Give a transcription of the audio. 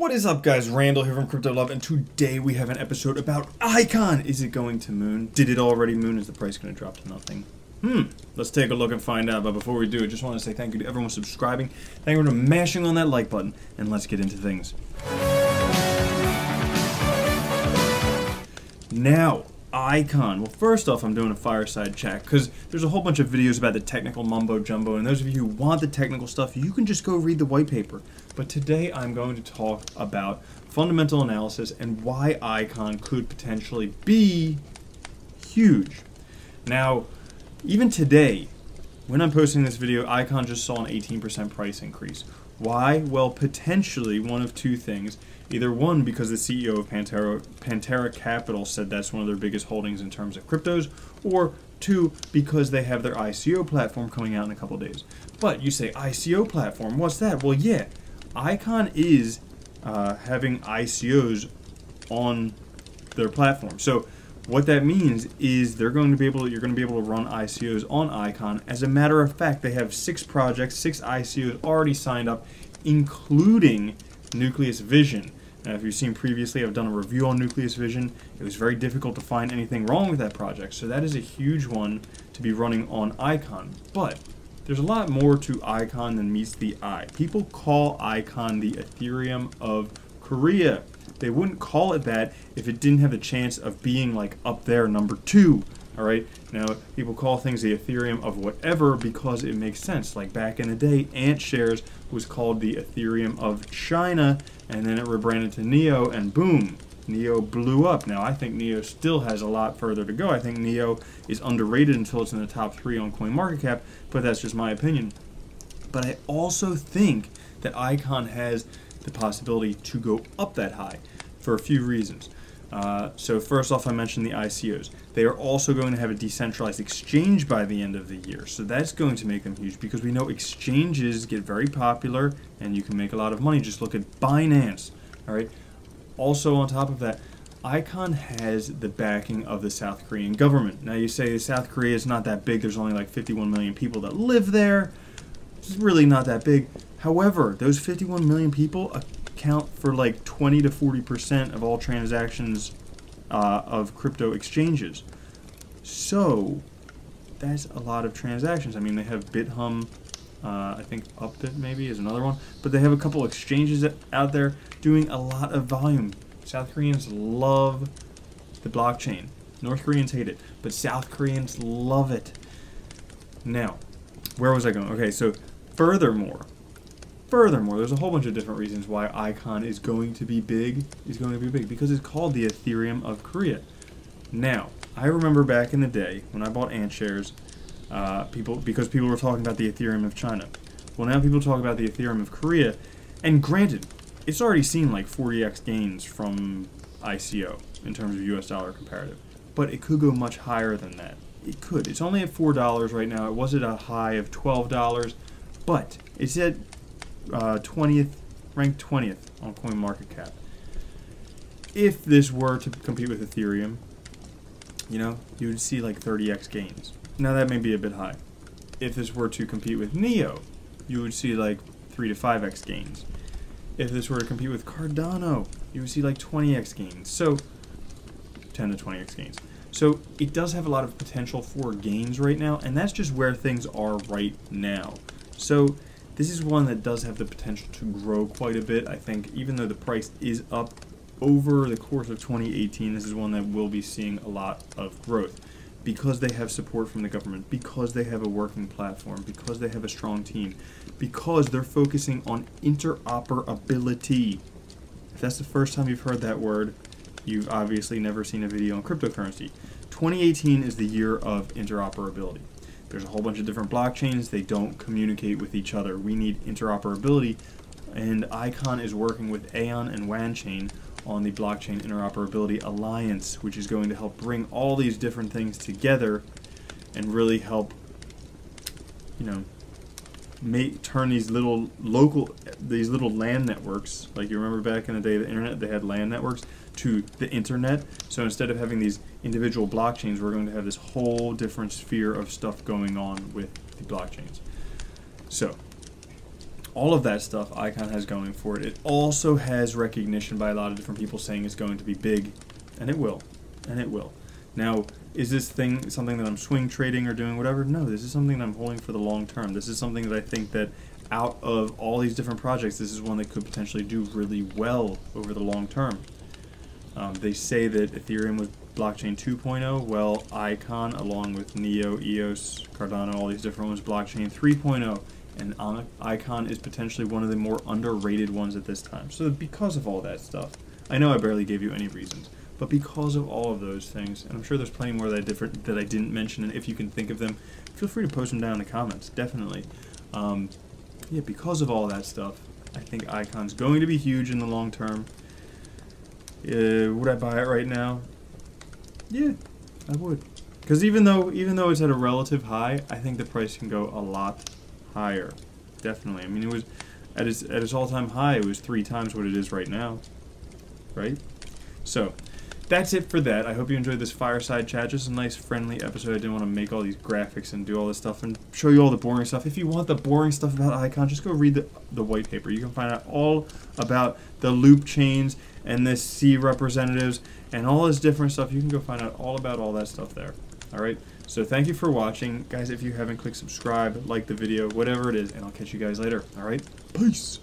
What is up, guys? Randall here from Crypto Love, and today we have an episode about Icon. Is it going to moon? Did it already moon? Is the price going to drop to nothing? Let's take a look and find out. But before we do, I just want to say thank you to everyone subscribing. Thank you for mashing on that like button, and let's get into things. Now, Icon. Well, first off, I'm doing a fireside chat because there's a whole bunch of videos about the technical mumbo jumbo, and those of you who want the technical stuff, you can just go read the white paper. But today I'm going to talk about fundamental analysis and why Icon could potentially be huge. Now, even today, when I'm posting this video, Icon just saw an 18% price increase. Why? Well, potentially one of two things. Either one, because the CEO of Pantera Capital said that's one of their biggest holdings in terms of cryptos, or two, because they have their ICO platform coming out in a couple days. But you say, ICO platform, what's that? Well, yeah, Icon is having ICOs on their platform. So what that means is you're going to be able to run ICOs on Icon. As a matter of fact, they have 6 projects, 6 ICOs already signed up, including Nucleus Vision. Now, if you've seen previously, I've done a review on Nucleus Vision. It was very difficult to find anything wrong with that project, so that is a huge one to be running on Icon. But there's a lot more to Icon than meets the eye. People call Icon the Ethereum of Korea. They wouldn't call it that if it didn't have the chance of being like up there, number 2. All right. Now, people call things the Ethereum of whatever because it makes sense. Like back in the day, Ant Shares was called the Ethereum of China, and then it rebranded to Neo, and boom, Neo blew up. Now, I think Neo still has a lot further to go. I think Neo is underrated until it's in the top 3 on CoinMarketCap, but that's just my opinion. But I also think that Icon has the possibility to go up that high for a few reasons. So first off, I mentioned the ICOs. They are also going to have a decentralized exchange by the end of the year. So that's going to make them huge because we know exchanges get very popular and you can make a lot of money. Just look at Binance. All right. Also on top of that, Icon has the backing of the South Korean government. Now you say South Korea is not that big. There's only like 51 million people that live there. It's really not that big. However, those 51 million people account for like 20 to 40% of all transactions of crypto exchanges. So that's a lot of transactions. I mean, they have BitHum, I think Upbit maybe is another one, but they have a couple exchanges out there doing a lot of volume. South Koreans love the blockchain. North Koreans hate it, but South Koreans love it. Now, where was I going? Okay, so Furthermore, there's a whole bunch of different reasons why Icon is going to be big. Because it's called the Ethereum of Korea. Now, I remember back in the day when I bought Ant Shares, because people were talking about the Ethereum of China. Well, now people talk about the Ethereum of Korea, and granted, it's already seen like 40x gains from ICO in terms of US dollar comparative, but it could go much higher than that. It could. It's only at $4 right now. It was at a high of $12, but it's at ranked 20th on CoinMarketCap. If this were to compete with Ethereum, you would see like 30x gains. Now that may be a bit high. If this were to compete with Neo, you would see like 3 to 5x gains. If this were to compete with Cardano, you would see like 20x gains. So 10 to 20x gains. So it does have a lot of potential for gains right now, and that's just where things are right now. So this is one that does have the potential to grow quite a bit. I think even though the price is up over the course of 2018, this is one that will be seeing a lot of growth because they have support from the government, because they have a working platform, because they have a strong team, because they're focusing on interoperability. If that's the first time you've heard that word, you've obviously never seen a video on cryptocurrency. 2018 is the year of interoperability. There's a whole bunch of different blockchains. They don't communicate with each other. We need interoperability, and Icon is working with Aeon and Wanchain on the Blockchain Interoperability Alliance, which is going to help bring all these different things together and really help, turn these little LAN networks, like you remember back in the day, the internet, they had LAN networks, to the internet. So instead of having these individual blockchains, we're going to have this whole different sphere of stuff going on with the blockchains. So All of that stuff Icon has going for it. It also has recognition by a lot of different people saying it's going to be big, and it will, and it will. Now, is this thing something that I'm swing trading or doing whatever? No, this is something that I'm holding for the long term. This is something that I think that out of all these different projects, this is one that could potentially do really well over the long term. They say that Ethereum was blockchain 2.0. Well, Icon, along with Neo, EOS, Cardano, all these different ones, blockchain 3.0. And Icon is potentially one of the more underrated ones at this time. So because of all that stuff, I know I barely gave you any reasons, but because of all of those things, and I'm sure there's plenty more that I didn't mention, and if you can think of them, feel free to post them down in the comments, definitely. Yeah, because of all that stuff, I think Icon's going to be huge in the long term. Would I buy it right now? Yeah, I would. Because even though it's at a relative high, I think the price can go a lot higher. Definitely. I mean, it was at its all-time high. It was 3 times what it is right now. Right? So that's it for that. I hope you enjoyed this fireside chat. Just a nice, friendly episode. I didn't want to make all these graphics and do all this stuff and show you all the boring stuff. If you want the boring stuff about Icon, just go read the white paper. You can find out all about the loop chains and the C representatives and all this different stuff. You can go find out all about all that stuff there. Alright, so thank you for watching. Guys, if you haven't, click subscribe, like the video, whatever it is, and I'll catch you guys later. Alright, peace!